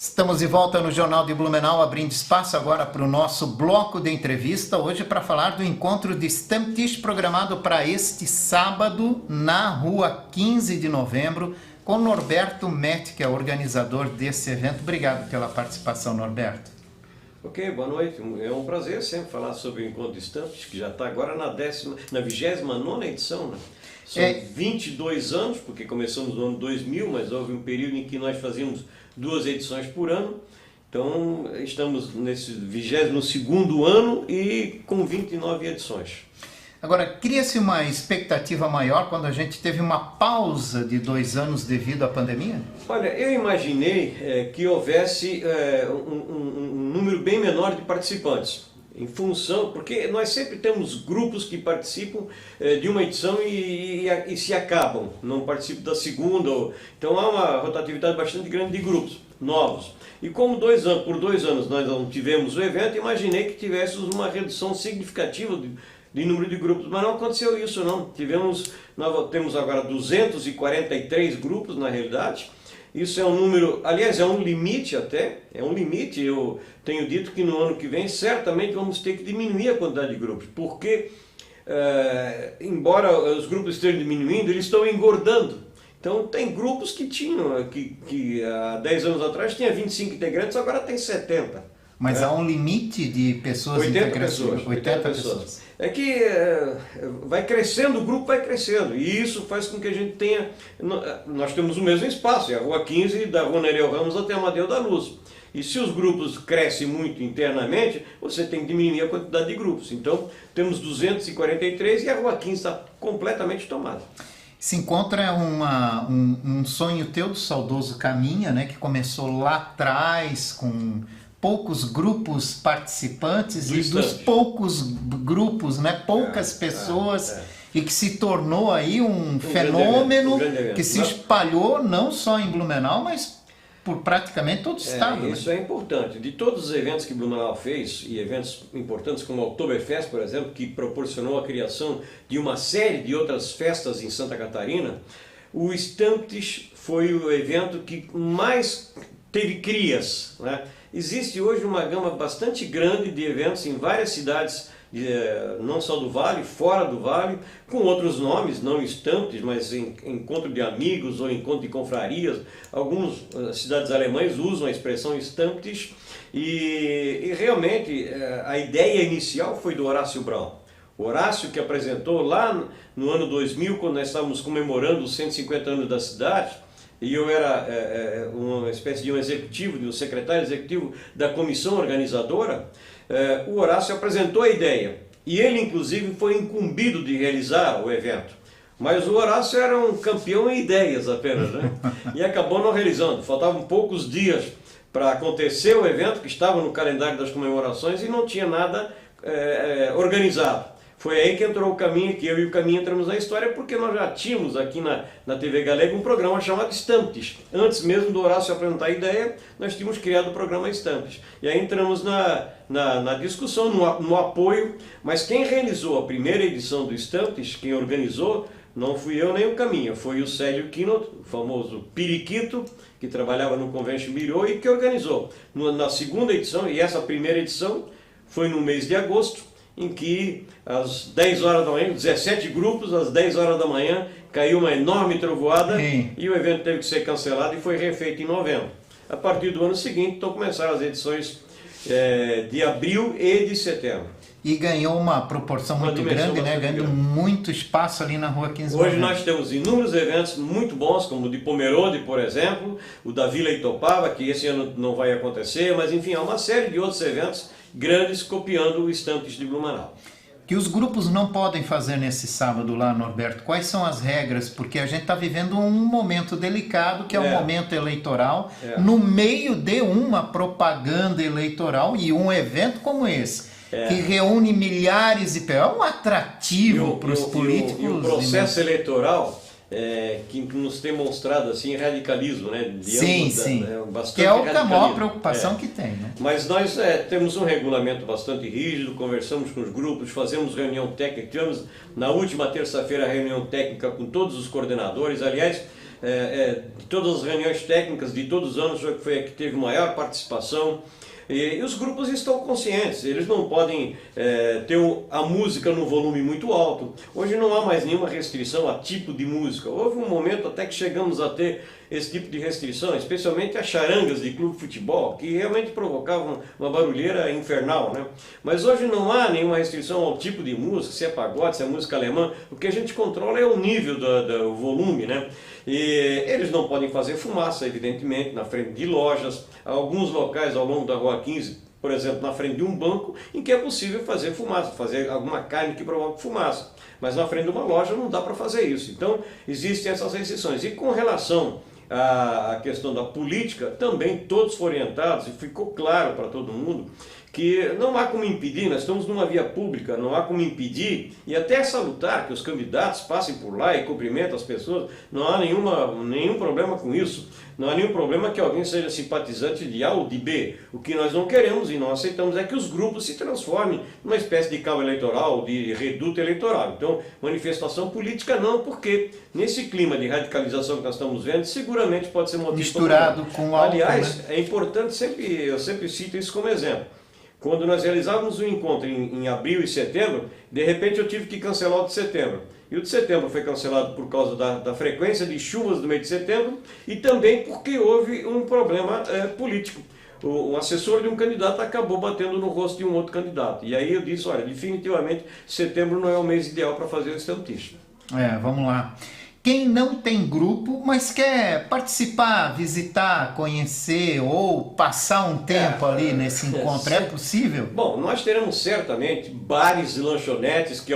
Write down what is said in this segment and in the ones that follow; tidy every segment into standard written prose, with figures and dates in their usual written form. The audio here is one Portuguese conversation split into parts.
Estamos de volta no Jornal de Blumenau, abrindo espaço agora para o nosso bloco de entrevista, hoje para falar do encontro de Stammtisch programado para este sábado na rua 15 de novembro, com Norberto Metti, que é organizador desse evento. Obrigado pela participação, Norberto. Ok, boa noite. É um prazer sempre falar sobre o encontro de Stammtisch, que já está agora na 29ª edição, né? São 22 anos, porque começamos no ano 2000, mas houve um período em que nós fazíamos 2 edições por ano. Então, estamos nesse 22º ano e com 29 edições. Agora, cria-se uma expectativa maior quando a gente teve uma pausa de 2 anos devido à pandemia? Olha, eu imaginei que houvesse um número bem menor de participantes. Em função, porque nós sempre temos grupos que participam de uma edição e se acabam, não participam da segunda, então há uma rotatividade bastante grande de grupos novos. E como por 2 anos nós não tivemos o evento, imaginei que tivéssemos uma redução significativa de número de grupos, mas não aconteceu isso não. Nós temos agora 243 grupos na realidade. Isso é um número, aliás, é um limite até, eu tenho dito que no ano que vem certamente vamos ter que diminuir a quantidade de grupos, porque embora os grupos estejam diminuindo, eles estão engordando. Então tem grupos que tinham, que há 10 anos atrás tinha 25 integrantes, agora tem 70. Mas há um limite de pessoas integrantes? 80 pessoas. É que vai crescendo, o grupo vai crescendo, e isso faz com que a gente tenha... Nós temos o mesmo espaço, é a Rua 15, da Rua Nereu Ramos até a Amadeu da Luz. E se os grupos crescem muito internamente, você tem que diminuir a quantidade de grupos. Então, temos 243 e a Rua 15 está completamente tomada. Se encontra um sonho teu do saudoso Caminha, né, que começou lá atrás com poucos grupos participantes e dos poucos grupos, né, poucas pessoas, e que se tornou aí um fenômeno que se espalhou não só em Blumenau, mas por praticamente todo o estado. Isso, né? É importante. De todos os eventos que Blumenau fez, e eventos importantes como o Oktoberfest, por exemplo, que proporcionou a criação de uma série de outras festas em Santa Catarina, o Stammtisch foi o evento que mais teve crias, né? Existe hoje uma gama bastante grande de eventos em várias cidades, não só do Vale, fora do Vale, com outros nomes, não Stammtisch, mas encontro de amigos ou encontro de confrarias. Algumas cidades alemãs usam a expressão Stammtisch e realmente a ideia inicial foi do Horácio Braun. O Horácio, que apresentou lá no ano 2000, quando nós estávamos comemorando os 150 anos da cidade, e eu era uma espécie de um executivo, de um secretário executivo da comissão organizadora. O Horácio apresentou a ideia e ele inclusive foi incumbido de realizar o evento. Mas o Horácio era um campeão em ideias apenas, né? E acabou não realizando. Faltavam poucos dias para acontecer o evento, que estava no calendário das comemorações, e não tinha nada organizado. Foi aí que entrou o Caminha, que eu e o Caminha entramos na história, porque nós já tínhamos aqui na TV Galega um programa chamado Stammtisch. Antes mesmo do Horácio apresentar a ideia, nós tínhamos criado o programa Stammtisch. E aí entramos na discussão, no apoio, mas quem realizou a primeira edição do Stammtisch, quem organizou, não fui eu nem o Caminha, foi o Célio Quinot, o famoso Periquito, que trabalhava no Convention Bureau e que organizou. Na segunda edição, e essa primeira edição foi no mês de agosto, em que às 10 horas da manhã, 17 grupos, às 10 horas da manhã, caiu uma enorme trovoada e o evento teve que ser cancelado e foi refeito em novembro. A partir do ano seguinte, então começaram as edições de abril e de setembro. E ganhou uma proporção muito grande, né? Ganhando muito espaço ali na Rua 15 de Hoje nós temos inúmeros eventos muito bons, como o de Pomerode, por exemplo, o da Vila Itopava, que esse ano não vai acontecer, mas enfim, há uma série de outros eventos grandes copiando o Stammtisch de Blumenau. Que os grupos não podem fazer nesse sábado lá, Norberto? Quais são as regras? Porque a gente está vivendo um momento delicado, que é um momento eleitoral, no meio de uma propaganda eleitoral e um evento como esse, que reúne milhares de pessoas. É um atrativo para os políticos. E o processo eleitoral que nos tem mostrado assim radicalismo, né? Sim. Que é a maior preocupação que tem, né? Mas nós temos um regulamento bastante rígido, conversamos com os grupos, fazemos reunião técnica, tivemos na última terça-feira a reunião técnica com todos os coordenadores. Aliás, de todas as reuniões técnicas de todos os anos, foi a que teve maior participação. E os grupos estão conscientes, eles não podem ter a música no volume muito alto. Hoje não há mais nenhuma restrição a tipo de música. Houve um momento até que chegamos a ter esse tipo de restrição, especialmente as charangas de clube de futebol, que realmente provocavam uma barulheira infernal, né? Mas hoje não há nenhuma restrição ao tipo de música, se é pagode, se é música alemã. O que a gente controla é o nível do volume, né? E eles não podem fazer fumaça, evidentemente, na frente de lojas. Há alguns locais ao longo da Rua 15, por exemplo, na frente de um banco, em que é possível fazer fumaça, fazer alguma carne que provoque fumaça. Mas na frente de uma loja não dá para fazer isso. Então, existem essas restrições. E com relação à questão da política, também todos foram orientados e ficou claro para todo mundo que não há como impedir, nós estamos numa via pública, não há como impedir, e até salutar que os candidatos passem por lá e cumprimentem as pessoas, não há nenhum problema com isso, não há nenhum problema que alguém seja simpatizante de A ou de B. O que nós não queremos e não aceitamos é que os grupos se transformem numa espécie de cabo eleitoral, de reduto eleitoral. Então, manifestação política não, porque nesse clima de radicalização que nós estamos vendo, seguramente pode ser motivo misturado com álcool, aliás, né? é importante, eu sempre cito isso como exemplo. Quando nós realizávamos um encontro em abril e setembro, de repente eu tive que cancelar o de setembro. E o de setembro foi cancelado por causa da frequência de chuvas do mês de setembro e também porque houve um problema político. O assessor de um candidato acabou batendo no rosto de um outro candidato. E aí eu disse, olha, definitivamente setembro não é o mês ideal para fazer esse tanticho. Vamos lá. Quem não tem grupo, mas quer participar, visitar, conhecer ou passar um tempo ali nesse encontro, é possível? Bom, nós teremos certamente bares e lanchonetes que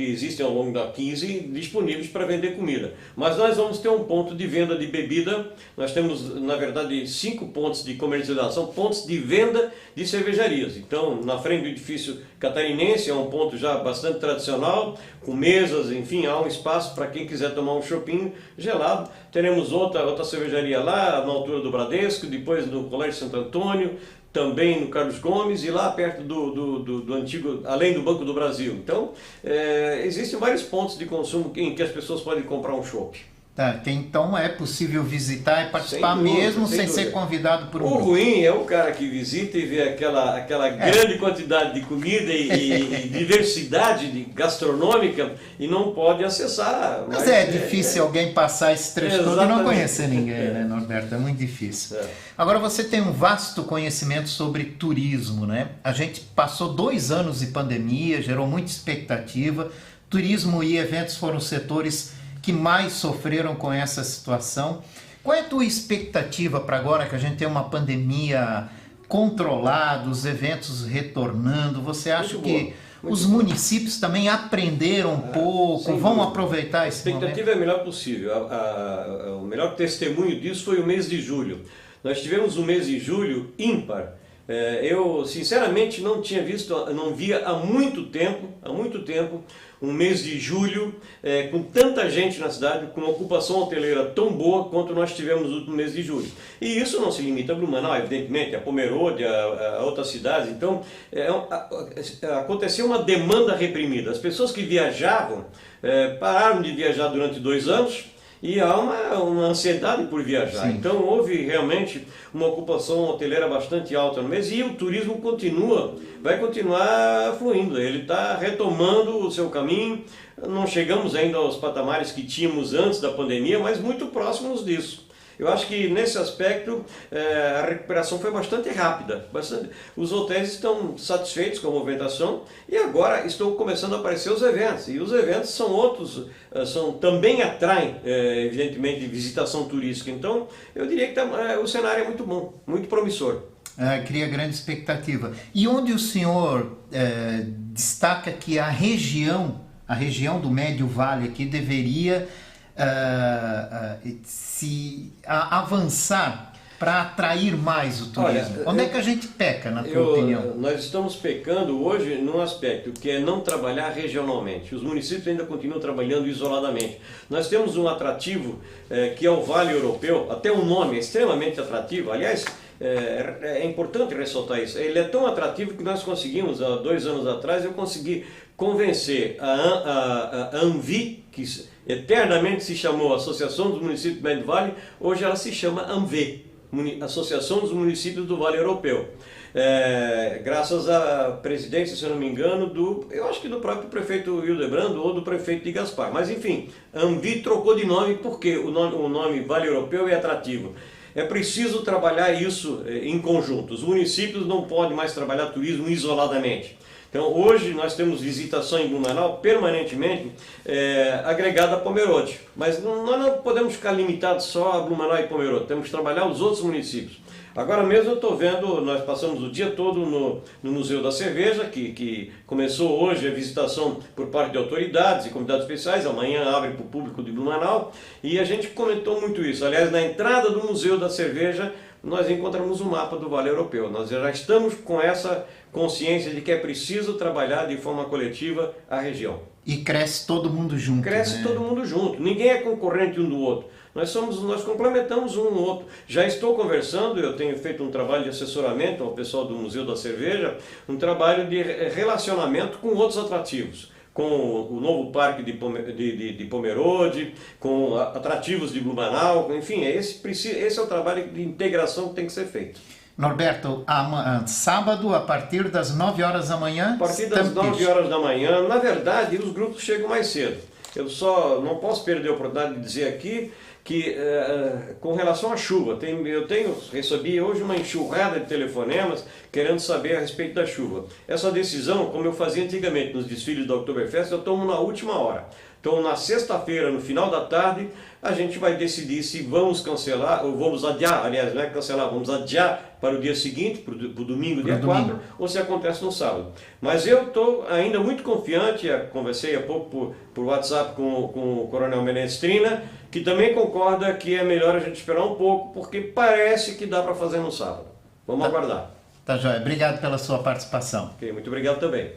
existem ao longo da 15 disponíveis para vender comida. Mas nós vamos ter um ponto de venda de bebida. Nós temos, na verdade, 5 pontos de comercialização, pontos de venda de cervejarias. Então, na frente do edifício catarinense, é um ponto já bastante tradicional, com mesas, enfim, há um espaço para quem quiser tomar um chopinho gelado. Teremos outra cervejaria lá, na altura do Bradesco, depois no Colégio Santo Antônio, também no Carlos Gomes e lá perto do antigo, além do Banco do Brasil. Então, existem vários pontos de consumo em que as pessoas podem comprar um chopp. Tá, então é possível visitar e participar mesmo sem ser convidado por um grupo. O ruim é o cara que visita e vê aquela grande quantidade de comida e diversidade gastronômica e não pode acessar. Mas é difícil alguém passar esse trecho todo e não conhecer ninguém, né, Norberto? É muito difícil. Agora você tem um vasto conhecimento sobre turismo, né? A gente passou 2 anos de pandemia, gerou muita expectativa. Turismo e eventos foram setores que mais sofreram com essa situação. Qual é a tua expectativa para agora que a gente tem uma pandemia controlada, os eventos retornando? Você acha que os municípios também aprenderam um pouco, vão aproveitar esse momento? A expectativa é a melhor possível. O melhor testemunho disso foi o mês de julho. Nós tivemos um mês de julho ímpar. Eu sinceramente não via há muito tempo um mês de julho com tanta gente na cidade, com uma ocupação hoteleira tão boa quanto nós tivemos no último mês de julho. E isso não se limita a Blumenau, evidentemente, a Pomerode, a outras cidades. Então, aconteceu uma demanda reprimida. As pessoas que viajavam pararam de viajar durante 2 anos, e há uma ansiedade por viajar. Sim. Então houve realmente uma ocupação hoteleira bastante alta no mês e o turismo vai continuar fluindo, ele está retomando o seu caminho. Não chegamos ainda aos patamares que tínhamos antes da pandemia, mas muito próximos disso. Eu acho que nesse aspecto a recuperação foi bastante rápida. Os hotéis estão satisfeitos com a movimentação e agora estão começando a aparecer os eventos. E os eventos são outros, também atraem, evidentemente, visitação turística. Então, eu diria que o cenário é muito bom, muito promissor. Cria grande expectativa. E onde o senhor destaca que a região do Médio Vale aqui deveria avançar para atrair mais o turismo? Olha, onde é que a gente peca, na tua opinião? Nós estamos pecando hoje num aspecto que é não trabalhar regionalmente. Os municípios ainda continuam trabalhando isoladamente. Nós temos um atrativo que é o Vale Europeu, até o nome é extremamente atrativo. Aliás, é importante ressaltar isso. Ele é tão atrativo que nós conseguimos, há 2 anos atrás, eu consegui convencer a ANVI, que eternamente se chamou Associação dos Municípios do Médio Vale, hoje ela se chama ANVE, Associação dos Municípios do Vale Europeu. Graças à presidência, se eu não me engano, eu acho que do próprio prefeito Hildebrando ou do prefeito de Gaspar. Mas enfim, a ANVI trocou de nome porque o nome Vale Europeu é atrativo. É preciso trabalhar isso em conjunto. Os municípios não podem mais trabalhar turismo isoladamente. Então hoje nós temos visitação em Blumenau permanentemente agregada a Pomerode. Mas nós não podemos ficar limitados só a Blumenau e Pomerode, temos que trabalhar os outros municípios. Agora mesmo eu estou vendo, nós passamos o dia todo no Museu da Cerveja, que começou hoje a visitação por parte de autoridades e convidados especiais, amanhã abre para o público de Blumenau, e a gente comentou muito isso. Aliás, na entrada do Museu da Cerveja, nós encontramos um mapa do Vale Europeu. Nós já estamos com essa consciência de que é preciso trabalhar de forma coletiva a região. E cresce todo mundo junto. Cresce todo mundo junto, ninguém é concorrente um do outro. Nós complementamos um no outro. Já estou conversando, eu tenho feito um trabalho de assessoramento ao pessoal do Museu da Cerveja, um trabalho de relacionamento com outros atrativos, com o novo parque de Pomerode, com atrativos de Blumenau, enfim, esse é o trabalho de integração que tem que ser feito. Norberto, sábado, a partir das 9 horas da manhã? A partir das 9 horas da manhã, na verdade, os grupos chegam mais cedo. Eu só não posso perder a oportunidade de dizer aqui que, com relação à chuva, recebi hoje uma enxurrada de telefonemas querendo saber a respeito da chuva. Essa decisão, como eu fazia antigamente nos desfiles da Oktoberfest, eu tomo na última hora. Então, na sexta-feira, no final da tarde, a gente vai decidir se vamos cancelar, ou vamos adiar, aliás, não é cancelar, vamos adiar para o dia seguinte, para o domingo, dia 4, ou se acontece no sábado. Mas eu estou ainda muito confiante, conversei há pouco por WhatsApp com o Coronel Menestrina, que também concorda que é melhor a gente esperar um pouco, porque parece que dá para fazer no sábado. Vamos aguardar. Tá joia. Obrigado pela sua participação. Ok, muito obrigado também.